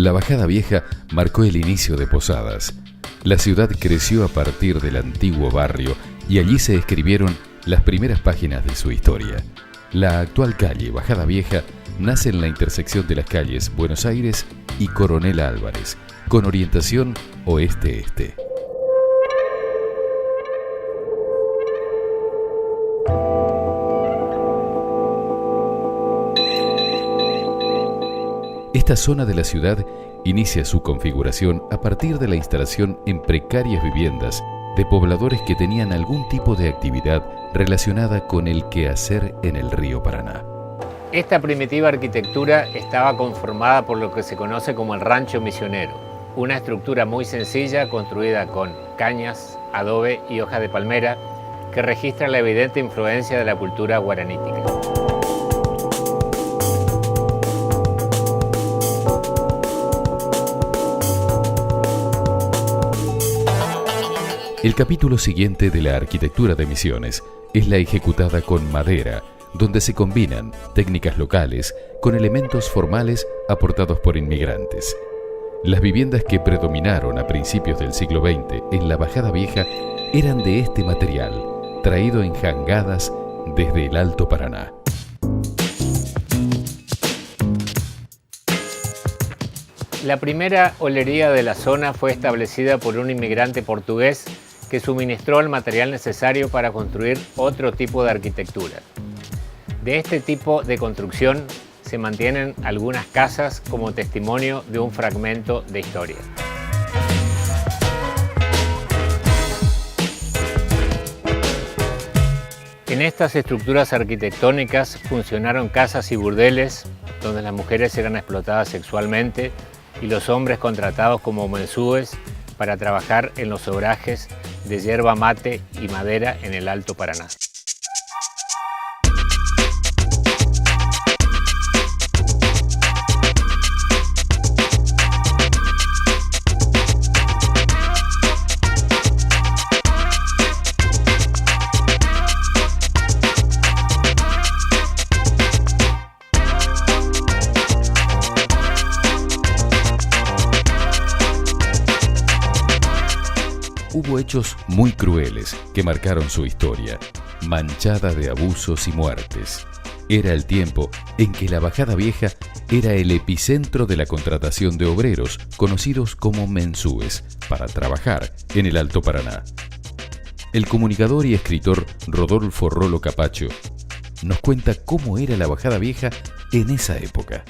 La Bajada Vieja marcó el inicio de Posadas. La ciudad creció a partir del antiguo barrio y allí se escribieron las primeras páginas de su historia. La actual calle Bajada Vieja nace en la intersección de las calles Buenos Aires y Coronel Álvarez, con orientación oeste-este. Esta zona de la ciudad inicia su configuración a partir de la instalación en precarias viviendas de pobladores que tenían algún tipo de actividad relacionada con el quehacer en el río Paraná. Esta primitiva arquitectura estaba conformada por lo que se conoce como el rancho misionero, una estructura muy sencilla construida con cañas, adobe y hojas de palmera que registra la evidente influencia de la cultura guaranítica. El capítulo siguiente de la arquitectura de Misiones es la ejecutada con madera, donde se combinan técnicas locales con elementos formales aportados por inmigrantes. Las viviendas que predominaron a principios del siglo XX en la Bajada Vieja eran de este material, traído en jangadas desde el Alto Paraná. La primera olería de la zona fue establecida por un inmigrante portugués que suministró el material necesario para construir otro tipo de arquitectura. De este tipo de construcción se mantienen algunas casas como testimonio de un fragmento de historia. En estas estructuras arquitectónicas funcionaron casas y burdeles donde las mujeres eran explotadas sexualmente y los hombres contratados como mensúes para trabajar en los obrajes de yerba mate y madera en el Alto Paraná. Hubo hechos muy crueles que marcaron su historia, manchada de abusos y muertes. Era el tiempo en que la Bajada Vieja era el epicentro de la contratación de obreros, conocidos como mensúes, para trabajar en el Alto Paraná. El comunicador y escritor Rodolfo Rolo Capacho nos cuenta cómo era la Bajada Vieja en esa época.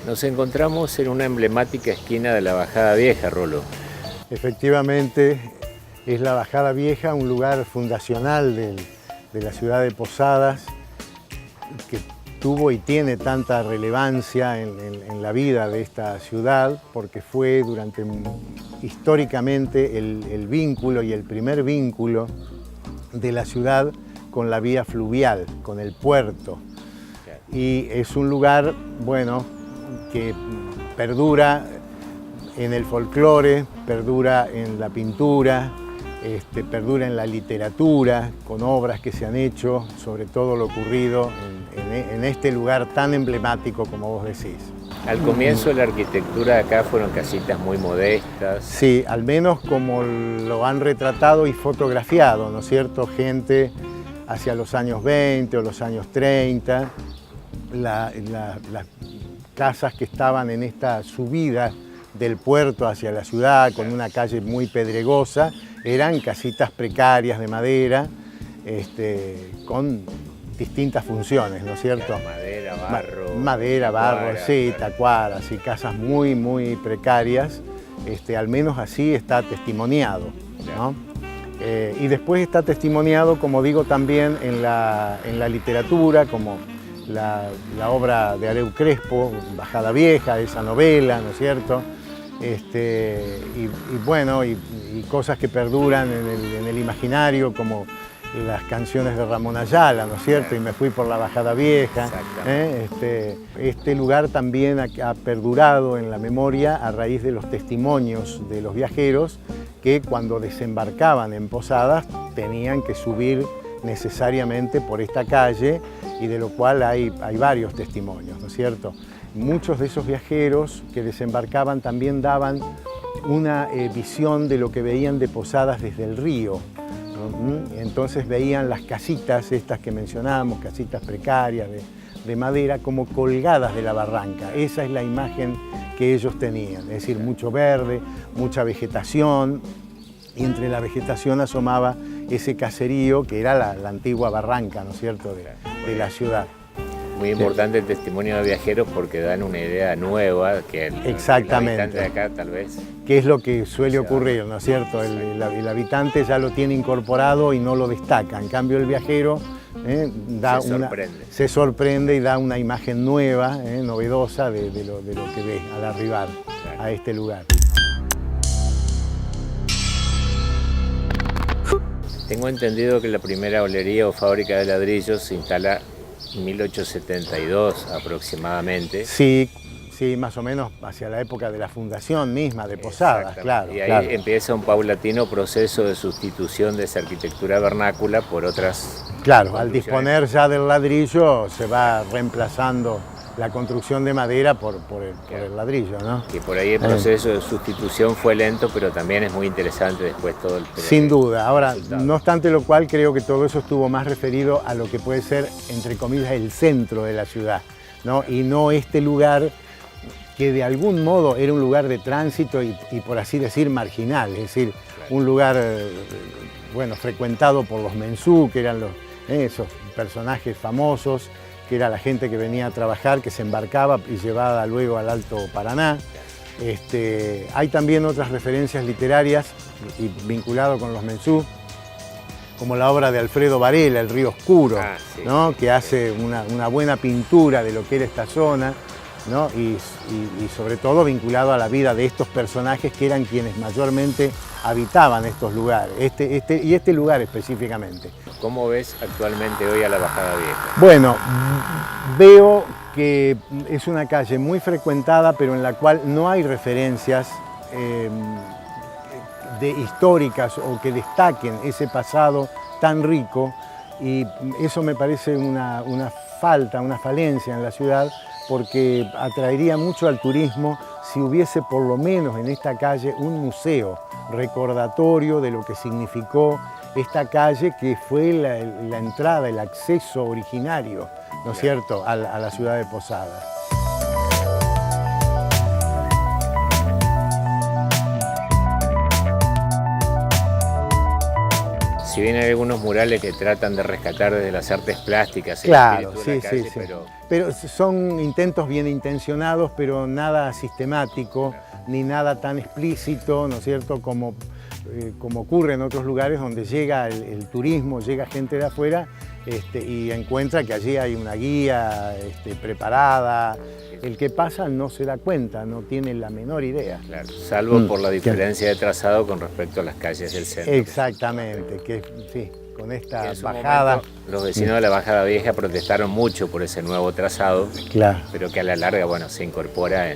Nos encontramos en una emblemática esquina de la Bajada Vieja, Rolo. Efectivamente, es la Bajada Vieja, un lugar fundacional de la ciudad de Posadas, que tuvo y tiene tanta relevancia en la vida de esta ciudad, porque fue históricamente el vínculo y el primer vínculo de la ciudad con la vía fluvial, con el puerto. Y es un lugar, bueno, que perdura en el folclore, perdura en la pintura, perdura en la literatura, con obras que se han hecho sobre todo lo ocurrido en este lugar tan emblemático como vos decís. Al comienzo la arquitectura de acá fueron casitas muy modestas. Sí, al menos como lo han retratado y fotografiado, ¿no es cierto? Gente hacia los años 20 o los años 30, las casas que estaban en esta subida del puerto hacia la ciudad, con una calle muy pedregosa, eran casitas precarias de madera, con distintas funciones, ¿no es cierto? Madera, barro. Madera, barro, tacuara, sí, tacuaras, sí, casas muy, muy precarias, al menos así está testimoniado, ¿no? Y después está testimoniado, como digo, también en la literatura, como la obra de Areu Crespo, Bajada Vieja, esa novela, ¿no es cierto? Y cosas que perduran en el imaginario, como las canciones de Ramón Ayala, ¿no es cierto? Y me fui por la Bajada Vieja. Este lugar también ha perdurado en la memoria a raíz de los testimonios de los viajeros que cuando desembarcaban en Posadas tenían que subir necesariamente por esta calle, y de lo cual hay varios testimonios, ¿no es cierto? Muchos de esos viajeros que desembarcaban también daban una visión de lo que veían de Posadas desde el río, ¿no? Entonces veían las casitas estas que mencionábamos, casitas precarias de madera, como colgadas de la barranca. Esa es la imagen que ellos tenían, es decir, mucho verde, mucha vegetación, y entre la vegetación asomaba ese caserío que era la antigua barranca, ¿no es cierto?, de la ciudad. Muy importante el testimonio de viajeros porque dan una idea nueva que el habitante de acá tal vez... ¿Qué es lo que suele ocurrir, ¿no es cierto? El habitante ya lo tiene incorporado y no lo destaca. En cambio el viajero se sorprende y da una imagen nueva, novedosa de lo que ve al arribar a este lugar. Tengo entendido que la primera olería o fábrica de ladrillos se instala en 1872 aproximadamente. Sí, más o menos hacia la época de la fundación misma de Posadas, claro. Y ahí empieza un paulatino proceso de sustitución de esa arquitectura vernácula por otras... Claro, al disponer ya del ladrillo se va reemplazando la construcción de madera por el ladrillo, ¿no? Y por ahí el proceso de sustitución fue lento, pero también es muy interesante después todo el... Sin duda. Ahora, no obstante lo cual, creo que todo eso estuvo más referido a lo que puede ser, entre comillas, el centro de la ciudad, ¿no? Y no este lugar que de algún modo era un lugar de tránsito y por así decir, marginal, es decir, un lugar, frecuentado por los mensú, que eran esos personajes famosos, que era la gente que venía a trabajar, que se embarcaba y llevaba luego al Alto Paraná. Hay también otras referencias literarias vinculado con los mensú, como la obra de Alfredo Varela, El río oscuro, ¿no? Que hace una buena pintura de lo que era esta zona, ¿no? Y sobre todo vinculado a la vida de estos personajes que eran quienes mayormente habitaban estos lugares, este lugar específicamente. ¿Cómo ves actualmente hoy a la Bajada Vieja? Bueno, veo que es una calle muy frecuentada, pero en la cual no hay referencias históricas o que destaquen ese pasado tan rico, y eso me parece una falencia en la ciudad, porque atraería mucho al turismo si hubiese por lo menos en esta calle un museo recordatorio de lo que significó esta calle, que fue la entrada, el acceso originario, ¿no es cierto?, a la ciudad de Posadas. Si bien hay algunos murales que tratan de rescatar desde las artes plásticas, claro, sí, pero son intentos bien intencionados, pero nada sistemático, ni nada tan explícito, ¿no es cierto?, como ocurre en otros lugares donde llega el turismo, llega gente de afuera y encuentra que allí hay una guía preparada. El que pasa no se da cuenta, no tiene la menor idea. Claro, salvo por la diferencia de trazado con respecto a las calles del centro. Exactamente, que sí, con esta bajada... Momento, los vecinos de la Bajada Vieja protestaron mucho por ese nuevo trazado, pero que a la larga, se incorpora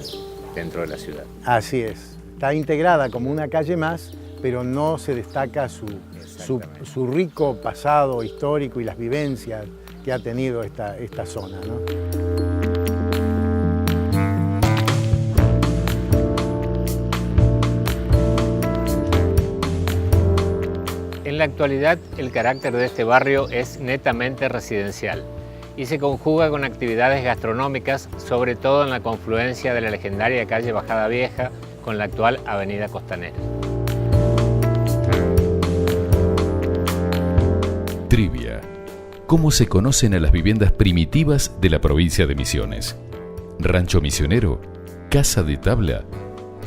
dentro de la ciudad. Así es, está integrada como una calle más, pero no se destaca su rico pasado histórico y las vivencias que ha tenido esta zona, ¿no? En la actualidad, el carácter de este barrio es netamente residencial y se conjuga con actividades gastronómicas, sobre todo en la confluencia de la legendaria calle Bajada Vieja con la actual Avenida Costanera. Trivia. ¿Cómo se conocen a las viviendas primitivas de la provincia de Misiones? ¿Rancho misionero? ¿Casa de tabla?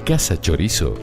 ¿Casa chorizo?